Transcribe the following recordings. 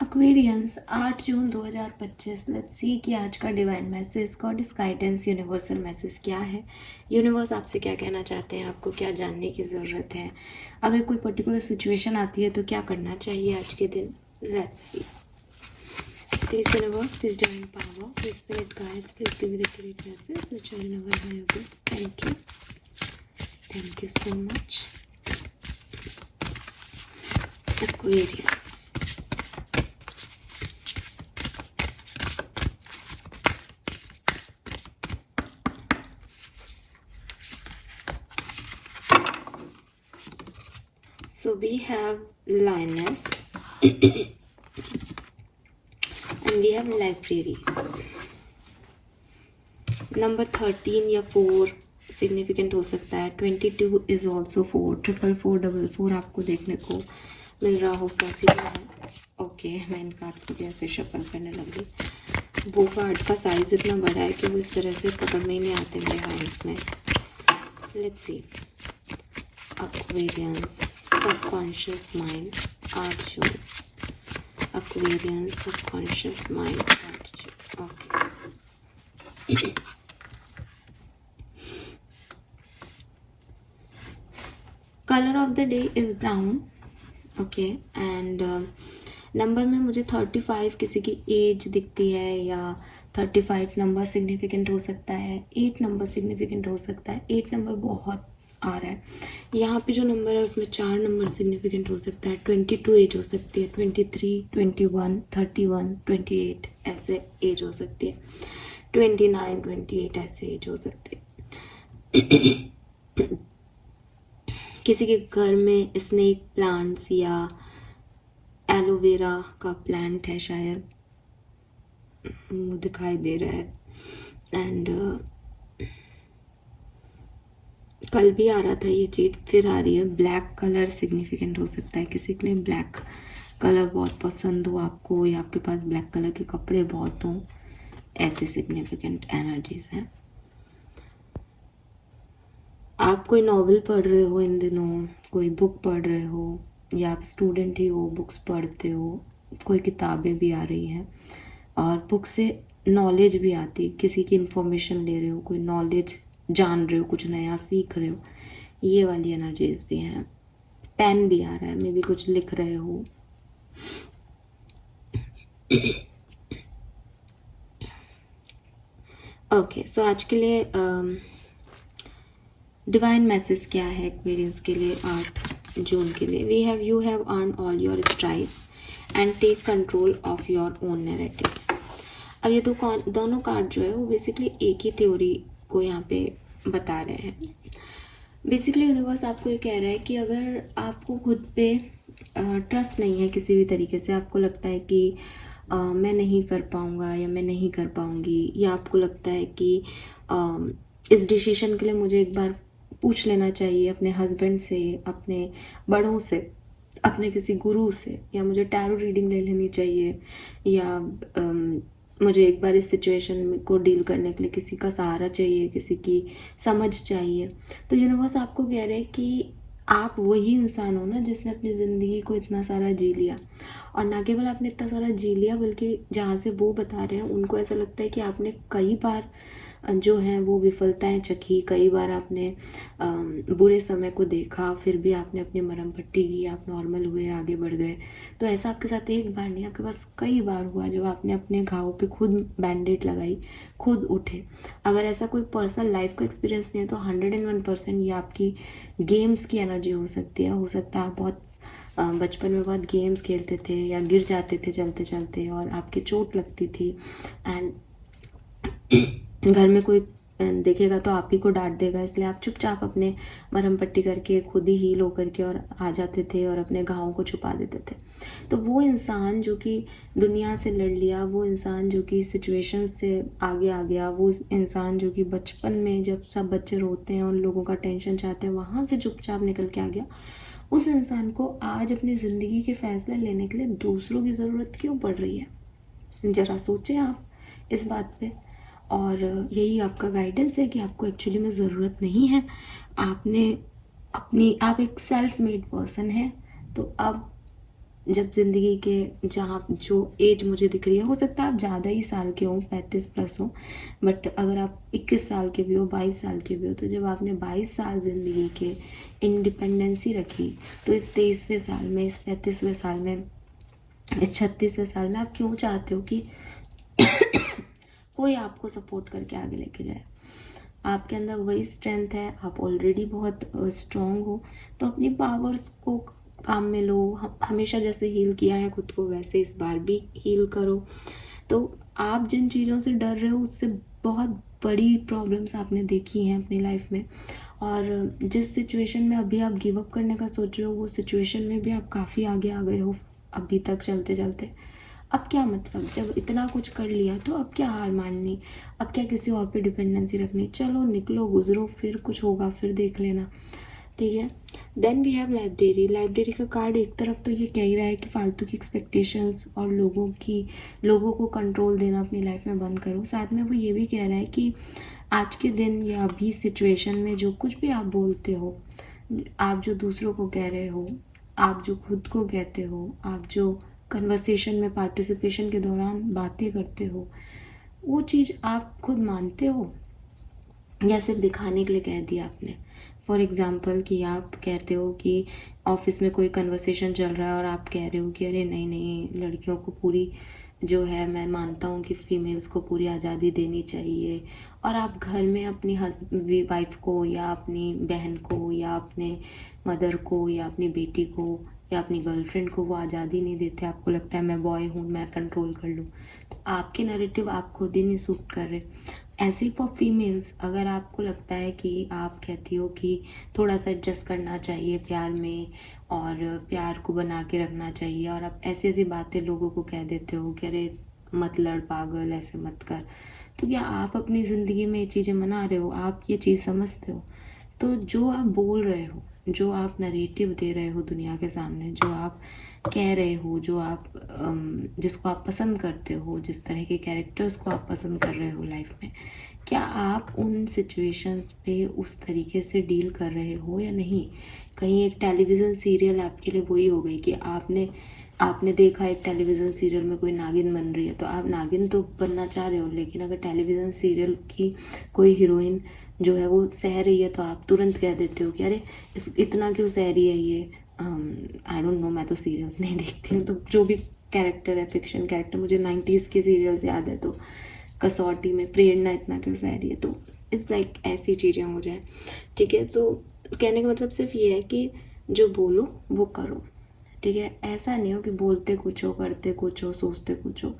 Aquarians 8 June 2025। Let's see कि आज का divine message, goddess guidance, universal message क्या है। यूनिवर्स आपसे क्या कहना चाहते हैं, आपको क्या जानने की ज़रूरत है, अगर कोई पर्टिकुलर सिचुएशन आती है तो क्या करना चाहिए आज के दिन। Let's see. Please universe, please divine power, please spirit guides, please give the accurate message which will never be available. Thank you so much. Aquarians, so we have lioness and we have library. Number 13 या 4 significant हो सकता है। 22 is also 4, 44444 आपको देखने को मिल रहा हो, possible है। ओके, मैं इन कार्ड्स को कैसे शफल करने लगी। वो कार्ड का साइज इतना बड़ा है कि वो इस तरह से पकड़ में ही नहीं आते मेरे हैंड्स में। Let's see. Aquarians, subconscious mind, 8 June. Aquarians, subconscious mind, 8 June. Okay. Colour of the day is brown. Okay, and number में मुझे 35 किसी की एज दिखती है, या 35 नंबर सिग्निफिकेंट हो सकता है, 8 नंबर सिग्निफिकेंट हो सकता है। 8 नंबर बहुत आ रहा है यहाँ पे। जो नंबर है उसमें 4 नंबर सिग्निफिकेंट हो सकता है। 22 एज हो सकती है, 23, 21, 31, 28 ऐसे एज हो सकती है। 29, 28 ऐसे एज हो सकती है। किसी के घर में स्नेक प्लांट्स या एलोवेरा का प्लांट है शायद, वो दिखाई दे रहा है। एंड कल भी आ रहा था ये चीज़, फिर आ रही है। ब्लैक कलर सिग्निफिकेंट हो सकता है, किसी के लिए ब्लैक कलर बहुत पसंद हो आपको, या आपके पास ब्लैक कलर के कपड़े बहुत हों, ऐसे सिग्निफिकेंट एनर्जीज हैं। आप कोई नॉवेल पढ़ रहे हो इन दिनों, कोई बुक पढ़ रहे हो, या आप स्टूडेंट ही हो, बुक्स पढ़ते हो, कोई किताबें भी आ रही हैं और बुक से नॉलेज भी आती, किसी की इंफॉर्मेशन ले रहे हो, कोई नॉलेज जान रहे हो, कुछ नया सीख रहे हो, ये वाली एनर्जीज भी हैं। पेन भी आ रहा है, मे बी कुछ लिख रहे हो। ओके, सो आज के लिए डिवाइन मैसेज क्या है एक्वेरियंस के लिए 8 जून के लिए। We have, you have earn all your stripe and take control of your own narratives. अब ये दोनों कार्ड जो है वो बेसिकली एक ही थ्योरी को यहाँ पे बता रहे हैं। बेसिकली यूनिवर्स आपको ये कह रहा है कि अगर आपको खुद पे ट्रस्ट नहीं है किसी भी तरीके से, आपको लगता है कि मैं नहीं कर पाऊँगा या मैं नहीं कर पाऊँगी, या आपको लगता है कि इस डिसीजन के लिए मुझे एक बार पूछ लेना चाहिए अपने हस्बैंड से, अपने बड़ों से, अपने किसी गुरु से, या मुझे टैरो रीडिंग ले लेनी चाहिए, या मुझे एक बार इस सिचुएशन को डील करने के लिए किसी का सहारा चाहिए, किसी की समझ चाहिए। तो यूनिवर्स आपको कह रहे हैं कि आप वही इंसान हो ना जिसने अपनी ज़िंदगी को इतना सारा जी लिया, और ना केवल आपने इतना सारा जी लिया बल्कि जहाँ से वो बता रहे हैं उनको ऐसा लगता है कि आपने कई बार जो हैं वो विफलताएं चखी, कई बार आपने बुरे समय को देखा, फिर भी आपने अपनी मरहम पट्टी की, आप नॉर्मल हुए, आगे बढ़ गए। तो ऐसा आपके साथ एक बार नहीं, आपके पास कई बार हुआ जब आपने अपने घावों पे खुद बैंडेड लगाई, खुद उठे। अगर ऐसा कोई पर्सनल लाइफ का एक्सपीरियंस नहीं है तो 101% ये आपकी गेम्स की एनर्जी हो सकती है। हो सकता है आप बहुत बचपन में बहुत गेम्स खेलते थे या गिर जाते थे चलते चलते और आपकी चोट लगती थी, एंड घर में कोई देखेगा तो आप ही को डांट देगा, इसलिए आप चुपचाप अपने मरहम पट्टी करके खुद ही हील होकर के और आ जाते थे और अपने घावों को छुपा देते थे। तो वो इंसान जो कि दुनिया से लड़ लिया, वो इंसान जो कि सिचुएशन से आगे आ गया, वो इंसान जो कि बचपन में जब सब बच्चे रोते हैं, उन लोगों का टेंशन चाहते हैं, वहाँ से चुपचाप निकल के आ गया, उस इंसान को आज अपनी ज़िंदगी के फैसले लेने के लिए दूसरों की ज़रूरत क्यों पड़ रही है। ज़रा सोचें आप इस बात पे। और यही आपका गाइडेंस है कि आपको एक्चुअली में ज़रूरत नहीं है। आपने आप एक सेल्फ मेड पर्सन है, तो अब जब ज़िंदगी के जहाँ जो एज मुझे दिख रही है, हो सकता है आप ज़्यादा ही साल के हो, 35+ हो, बट अगर आप 21 साल के भी हो, 22 साल के भी हो, तो जब आपने 22 साल ज़िंदगी के इंडिपेंडेंसी रखी, तो इस 23वें साल में, इस 35वें साल में, इस 36वें साल में आप क्यों चाहते हो कि कोई आपको सपोर्ट करके आगे लेके जाए? आपके अंदर वही स्ट्रेंथ है, आप ऑलरेडी बहुत स्ट्रॉन्ग हो, तो अपनी पावर्स को काम में लो। हमेशा जैसे हील किया है खुद को, वैसे इस बार भी हील करो। तो आप जिन चीज़ों से डर रहे हो, उससे बहुत बड़ी प्रॉब्लम्स आपने देखी हैं अपनी लाइफ में, और जिस सिचुएशन में अभी आप गिव अप करने का सोच रहे हो, वो सिचुएशन में भी आप काफ़ी आगे आ गए हो अभी तक चलते चलते। अब क्या मतलब, जब इतना कुछ कर लिया तो अब क्या हार माननी, अब क्या किसी और पे डिपेंडेंसी रखनी? चलो निकलो, गुजरो, फिर कुछ होगा फिर देख लेना, ठीक है। Then we have library. Library का कार्ड एक तरफ तो ये कह ही रहा है कि फालतू की एक्सपेक्टेशंस और लोगों को कंट्रोल देना अपनी लाइफ में बंद करो। साथ में वो ये भी कह रहा है कि आज के दिन या अभी सिचुएशन में जो कुछ भी आप बोलते हो, आप जो दूसरों को कह रहे हो, आप जो खुद को कहते हो, आप जो कन्वर्सेशन में पार्टिसिपेशन के दौरान बातें करते हो, वो चीज़ आप खुद मानते हो या सिर्फ दिखाने के लिए कह दिया आपने? फॉर एग्ज़ाम्पल कि आप कहते हो कि ऑफिस में कोई कन्वर्सेशन चल रहा है और आप कह रहे हो कि अरे नहीं नहीं, लड़कियों को पूरी जो है, मैं मानता हूँ कि फीमेल्स को पूरी आज़ादी देनी चाहिए, और आप घर में अपनी वाइफ को या अपनी बहन को या अपने मदर को या अपनी बेटी को या अपनी गर्लफ्रेंड को वो आज़ादी नहीं देते। आपको लगता है मैं बॉय हूँ, मैं कंट्रोल कर लूँ, तो आपके नैरेटिव आप खुद ही नहीं सूट कर रहे। ऐसे ही फॉर फीमेल्स, अगर आपको लगता है कि आप कहती हो कि थोड़ा सा एडजस्ट करना चाहिए प्यार में, और प्यार को बना के रखना चाहिए, और आप ऐसी ऐसी बातें लोगों को कह देते हो कि अरे मत लड़ पागल, ऐसे मत कर, तो क्या आप अपनी ज़िंदगी में ये चीज़ें मना रहे हो? आप ये चीज़ समझते हो? तो जो आप बोल रहे हो, जो आप नरेटिव दे रहे हो दुनिया के सामने, जो आप कह रहे हो, जो आप जिसको आप पसंद करते हो, जिस तरह के कैरेक्टर्स को आप पसंद कर रहे हो लाइफ में, क्या आप उन सिचुएशंस पे उस तरीके से डील कर रहे हो या नहीं? कहीं एक टेलीविज़न सीरियल आपके लिए वही हो गई कि आपने आपने देखा एक टेलीविज़न सीरियल में कोई नागिन बन रही है, तो आप नागिन तो बनना चाह रहे हो, लेकिन अगर टेलीविज़न सीरियल की कोई हीरोइन जो है वो सह रही है, तो आप तुरंत कह देते हो कि अरे इतना क्यों सह रही है ये। आई डोंट नो, मैं तो सीरियल्स नहीं देखती हूँ, तो जो भी कैरेक्टर है, फिक्शन कैरेक्टर, मुझे 90s के सीरियल्स याद है, तो कसौटी में प्रेरणा इतना क्यों सह रही है, तो इट्स लाइक ऐसी चीज़ें हो जाए, ठीक है। तो कहने का मतलब सिर्फ ये है कि जो बोलो वो करो, ठीक है। ऐसा नहीं हो कि बोलते कुछ हो, करते कुछ हो, सोचते कुछ हो।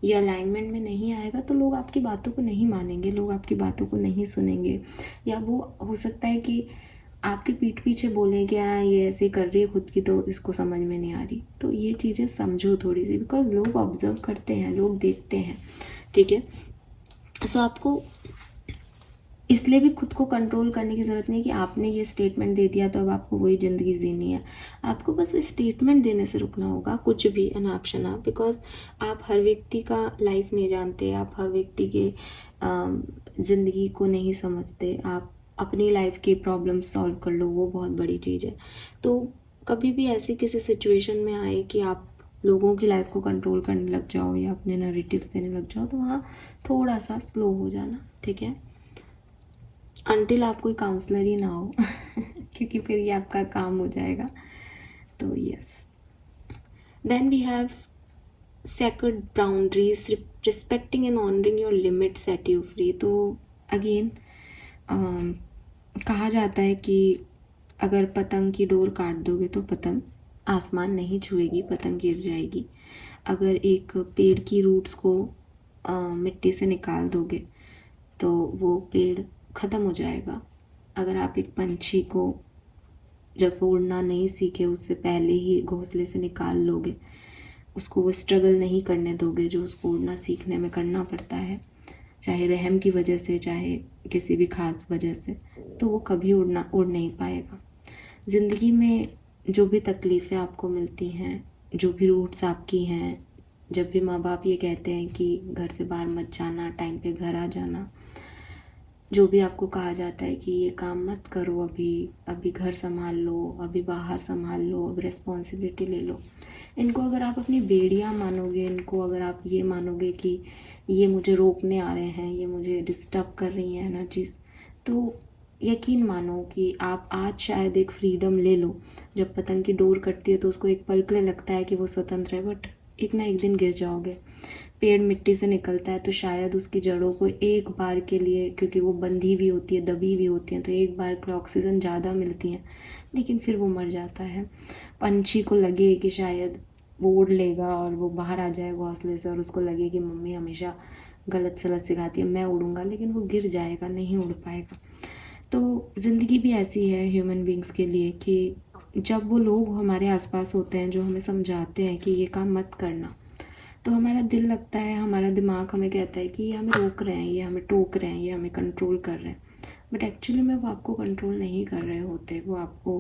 ये अलाइनमेंट में नहीं आएगा तो लोग आपकी बातों को नहीं मानेंगे, लोग आपकी बातों को नहीं सुनेंगे, या वो हो सकता है कि आपकी पीठ पीछे बोलें कि हाँ ये ऐसे कर रही है खुद की, तो इसको समझ में नहीं आ रही। तो ये चीज़ें समझो थोड़ी सी, बिकॉज लोग ऑब्जर्व करते हैं, लोग देखते हैं, ठीक है। सो आपको इसलिए भी खुद को कंट्रोल करने की ज़रूरत नहीं है कि आपने ये स्टेटमेंट दे दिया तो अब आपको वही ज़िंदगी जीनी है। आपको बस स्टेटमेंट देने से रुकना होगा, कुछ भी अनाप शनाप, बिकॉज आप हर व्यक्ति का लाइफ नहीं जानते, आप हर व्यक्ति के ज़िंदगी को नहीं समझते। आप अपनी लाइफ की प्रॉब्लम सॉल्व कर लो, वो बहुत बड़ी चीज़ है। तो कभी भी ऐसी किसी सिचुएशन में आए कि आप लोगों की लाइफ को कंट्रोल करने लग जाओ या अपने नैरेटिव्स देने लग जाओ, तो वहाँ थोड़ा सा स्लो हो जाना, ठीक है। अनटिल आप कोई काउंसलर ही ना हो क्योंकि फिर ये आपका काम हो जाएगा। तो yes, then we have sacred boundaries, respecting and honouring your limits set you free. तो अगेन कहा जाता है कि अगर पतंग की डोर काट दोगे तो पतंग आसमान नहीं छुएगी, पतंग गिर जाएगी। अगर एक पेड़ की रूट्स को मिट्टी से निकाल दोगे तो वो पेड़ ख़त्म हो जाएगा। अगर आप एक पंछी को जब वो उड़ना नहीं सीखे उससे पहले ही घोंसले से निकाल लोगे, उसको वो स्ट्रगल नहीं करने दोगे जो उसको उड़ना सीखने में करना पड़ता है, चाहे रहम की वजह से, चाहे किसी भी ख़ास वजह से, तो वो कभी उड़ नहीं पाएगा। ज़िंदगी में जो भी तकलीफ़ें आपको मिलती हैं, जो भी रूट्स आपकी हैं, जब भी माँ बाप ये कहते हैं कि घर से बाहर मत जाना, टाइम पे घर आ जाना, जो भी आपको कहा जाता है कि ये काम मत करो, अभी अभी घर संभाल लो, अभी बाहर संभाल लो, अब रिस्पॉन्सिबिलिटी ले लो, इनको अगर आप अपनी बेड़ियाँ मानोगे, इनको अगर आप ये मानोगे कि ये मुझे रोकने आ रहे हैं, ये मुझे डिस्टर्ब कर रही हैं एनर्जीज, तो यकीन मानो कि आप आज शायद एक फ्रीडम ले लो। जब पतंग की डोर कटती है तो उसको एक पल के लिए लगता है कि वो स्वतंत्र है, बट एक ना एक दिन गिर जाओगे। पेड़ मिट्टी से निकलता है तो शायद उसकी जड़ों को एक बार के लिए, क्योंकि वो बंधी भी होती है, दबी भी होती हैं, तो एक बार के ऑक्सीजन ज़्यादा मिलती है, लेकिन फिर वो मर जाता है। पंछी को लगे कि शायद वो उड़ लेगा और वो बाहर आ जाए घोंसले से, और उसको लगे कि मम्मी हमेशा गलत सलत सिखाती है, मैं उड़ूंगा, लेकिन वो गिर जाएगा, नहीं उड़ पाएगा। तो ज़िंदगी भी ऐसी है ह्यूमन बींग्स के लिए कि जब वो लोग हमारे आसपास होते हैं जो हमें समझाते हैं कि ये काम मत करना, तो हमारा दिल लगता है, हमारा दिमाग हमें कहता है कि ये हमें रोक रहे हैं, ये हमें टोक रहे हैं, ये हमें कंट्रोल कर रहे हैं, बट एक्चुअली में वो आपको कंट्रोल नहीं कर रहे होते। वो आपको,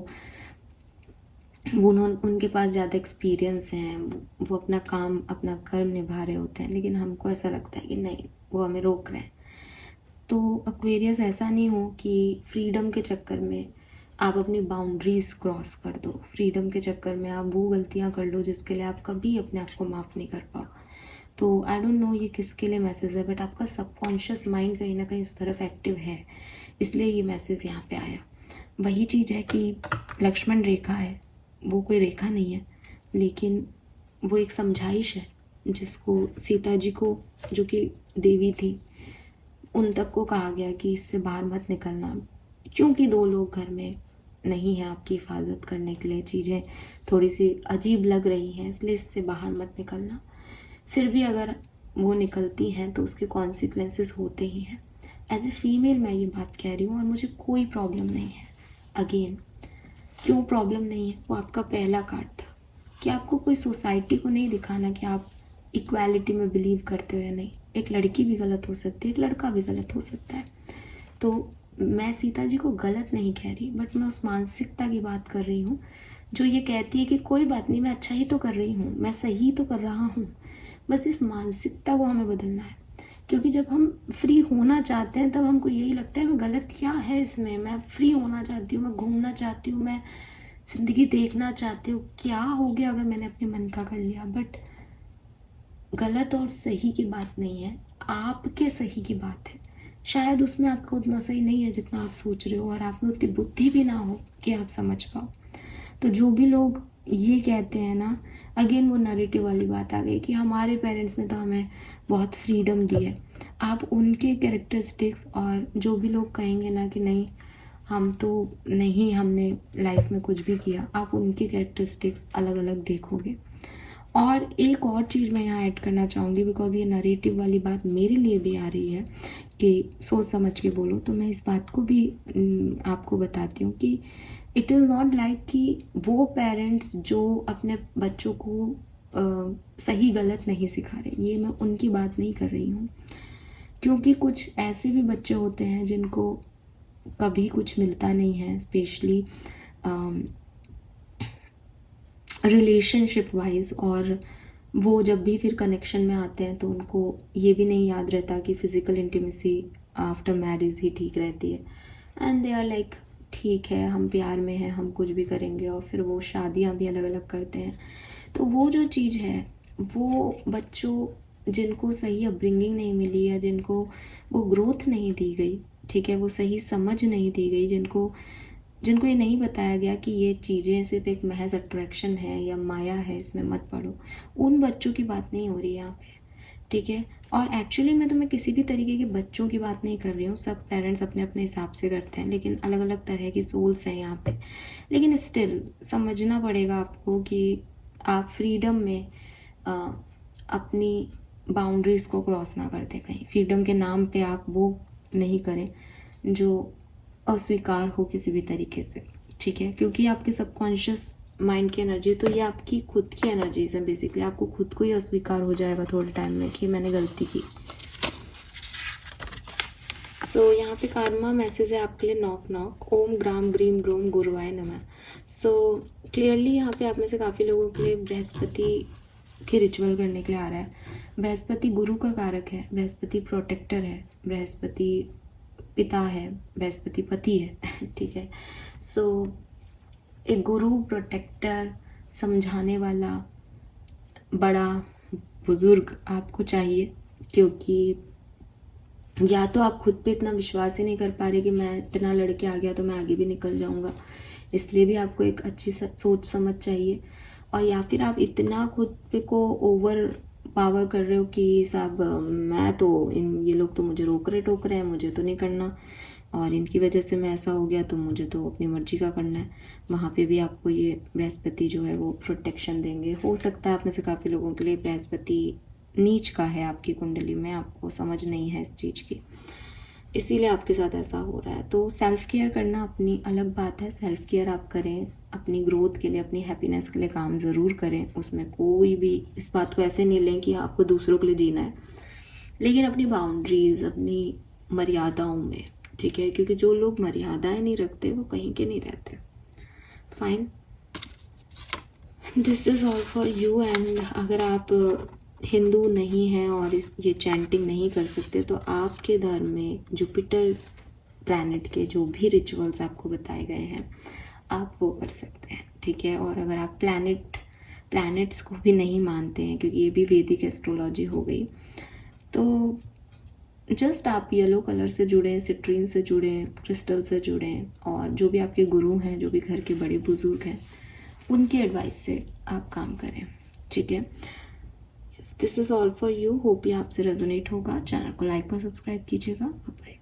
उनके पास ज़्यादा एक्सपीरियंस हैं, वो अपना काम अपना कर्म निभा रहे होते हैं, लेकिन हमको ऐसा लगता है कि नहीं, वो हमें रोक रहे हैं। तो एक्वेरियस ऐसा नहीं हो कि फ्रीडम के चक्कर में आप अपनी बाउंड्रीज क्रॉस कर दो, फ्रीडम के चक्कर में आप वो गलतियाँ कर लो जिसके लिए आप कभी अपने आप को माफ़ नहीं कर पाओ। तो आई डोंट नो ये किसके लिए मैसेज है, बट आपका सबकॉन्शियस माइंड कहीं ना कहीं इस तरफ एक्टिव है, इसलिए ये मैसेज यहाँ पे आया। वही चीज़ है कि लक्ष्मण रेखा है, वो कोई रेखा नहीं है, लेकिन वो एक समझाइश है जिसको सीता जी को, जो कि देवी थी, उन तक को कहा गया कि इससे बाहर मत निकलना, क्योंकि दो लोग घर में नहीं हैं आपकी हिफाजत करने के लिए, चीज़ें थोड़ी सी अजीब लग रही हैं, इसलिए इससे बाहर मत निकलना। फिर भी अगर वो निकलती हैं तो उसके कॉन्सिक्वेंसेस होते ही हैं। एज ए फीमेल मैं ये बात कह रही हूँ और मुझे कोई प्रॉब्लम नहीं है। अगेन, क्यों प्रॉब्लम नहीं है? वो आपका पहला कार्ड था कि आपको कोई सोसाइटी को नहीं दिखाना कि आप इक्वालिटी में बिलीव करते हो या नहीं। एक लड़की भी गलत हो सकती है, एक लड़का भी गलत हो सकता है। तो मैं सीता जी को गलत नहीं कह रही, बट मैं उस मानसिकता की बात कर रही हूँ जो ये कहती है कि कोई बात नहीं, मैं अच्छा ही तो कर रही हूँ, मैं सही तो कर रहा हूँ। बस इस मानसिकता को हमें बदलना है, क्योंकि जब हम फ्री होना चाहते हैं तब हमको यही लगता है मैं गलत क्या है इसमें, मैं फ्री होना चाहती हूँ, मैं घूमना चाहती हूँ, मैं ज़िंदगी देखना चाहती हूँ, क्या हो गया अगर मैंने अपने मन का कर लिया। बट गलत और सही की बात नहीं है, आपके सही की बात है। शायद उसमें आपका उतना सही नहीं है जितना आप सोच रहे हो, और आप में उतनी बुद्धि भी ना हो कि आप समझ पाओ। तो जो भी लोग ये कहते हैं ना, अगेन वो नैरेटिव वाली बात आ गई कि हमारे पेरेंट्स ने तो हमें बहुत फ्रीडम दी है। आप उनके कैरेक्टरिस्टिक्स, और जो भी लोग कहेंगे ना कि नहीं हम तो नहीं, हमने लाइफ में कुछ भी किया, आप उनके कैरेक्टरिस्टिक्स अलग अलग देखोगे। और एक और चीज़ मैं यहाँ ऐड करना चाहूँगी, बिकॉज ये नरेटिव वाली बात मेरे लिए भी आ रही है कि सोच समझ के बोलो, तो मैं इस बात को भी आपको बताती हूँ कि इट इज़ नॉट लाइक कि वो पेरेंट्स जो अपने बच्चों को सही गलत नहीं सिखा रहे, ये मैं उनकी बात नहीं कर रही हूँ। क्योंकि कुछ ऐसे भी बच्चे होते हैं जिनको कभी कुछ मिलता नहीं है, स्पेशली रिलेशनशिप वाइज, और वो जब भी फिर कनेक्शन में आते हैं तो उनको ये भी नहीं याद रहता कि फ़िज़िकल इंटीमेसी आफ्टर मैरिज ही ठीक रहती है, एंड दे आर लाइक ठीक है हम प्यार में हैं, हम कुछ भी करेंगे, और फिर वो शादियां भी अलग अलग करते हैं। तो वो जो चीज़ है, वो बच्चों जिनको सही अपब्रिंगिंग नहीं मिली, या जिनको वो ग्रोथ नहीं दी गई, ठीक है, वो सही समझ नहीं दी गई, जिनको जिनको ये नहीं बताया गया कि ये चीज़ें सिर्फ एक महज अट्रैक्शन है या माया है, इसमें मत पड़ो, उन बच्चों की बात नहीं हो रही है यहाँ पे, ठीक है। और एक्चुअली मैं तुम्हें किसी भी तरीके के बच्चों की बात नहीं कर रही हूँ, सब पेरेंट्स अपने अपने हिसाब से करते हैं, लेकिन अलग अलग तरह की सोल्स हैं यहाँ पे। लेकिन स्टिल समझना पड़ेगा आपको कि आप फ्रीडम में अपनी बाउंड्रीज़ को क्रॉस ना कर दें, कहीं फ्रीडम के नाम पे आप वो नहीं करें जो अस्वीकार हो किसी भी तरीके से, ठीक है। क्योंकि आपके सबकॉन्शियस माइंड की एनर्जी, तो ये आपकी खुद की एनर्जीज है बेसिकली, आपको खुद को ही अस्वीकार हो जाएगा थोड़े टाइम में कि मैंने गलती की। सो यहाँ पे कार्मा मैसेज है आपके लिए, नॉक नॉक, ओम ग्राम ग्रीम ग्रोम गुरुवाय नमः। सो क्लियरली यहाँ पे आप में से काफ़ी लोगों के लिए बृहस्पति के रिचुअल करने के लिए आ रहा है। बृहस्पति गुरु का कारक है, बृहस्पति प्रोटेक्टर है, बृहस्पति पिता है, बृहस्पति पति है ठीक है। सो एक गुरु, प्रोटेक्टर, समझाने वाला बड़ा बुजुर्ग आपको चाहिए, क्योंकि या तो आप खुद पे इतना विश्वास ही नहीं कर पा रहे कि मैं इतना लड़के आ गया तो मैं आगे भी निकल जाऊंगा, इसलिए भी आपको एक अच्छी सोच समझ चाहिए, और या फिर आप इतना खुद पे को ओवर पावर कर रहे हो कि साहब मैं तो ये लोग तो मुझे रोक रहे टोक रहे हैं, मुझे तो नहीं करना, और इनकी वजह से मैं ऐसा हो गया तो मुझे तो अपनी मर्जी का करना है। वहाँ पे भी आपको ये बृहस्पति जो है वो प्रोटेक्शन देंगे। हो सकता है आप में से काफ़ी लोगों के लिए बृहस्पति नीच का है आपकी कुंडली में, आपको समझ नहीं है इस चीज़ की, इसीलिए आपके साथ ऐसा हो रहा है। तो सेल्फ केयर करना अपनी अलग बात है, सेल्फ केयर आप करें, अपनी ग्रोथ के लिए, अपनी हैप्पीनेस के लिए काम ज़रूर करें, उसमें कोई भी इस बात को ऐसे नहीं लें कि आपको दूसरों के लिए जीना है, लेकिन अपनी बाउंड्रीज, अपनी मर्यादाओं में, ठीक है, क्योंकि जो लोग मर्यादाएं नहीं रखते वो कहीं के नहीं रहते। Fine, this is all for you. And अगर आप हिंदू नहीं हैं और ये चैंटिंग नहीं कर सकते तो आपके धर्म में जुपिटर प्लैनेट के जो भी रिचुअल्स आपको बताए गए हैं आप वो कर सकते हैं, ठीक है। और अगर आप प्लैनेट्स को भी नहीं मानते हैं, क्योंकि ये भी वैदिक एस्ट्रोलॉजी हो गई, तो जस्ट आप येलो कलर से जुड़ें, सिट्रीन से जुड़ें, क्रिस्टल से जुड़ें, और जो भी आपके गुरु हैं, जो भी घर के बड़े बुजुर्ग हैं, उनकी एडवाइस से आप काम करें, ठीक है। This is all for you. Hope ये आपसे रेजोनेट होगा। चैनल को लाइक और सब्सक्राइब कीजिएगा। बाय।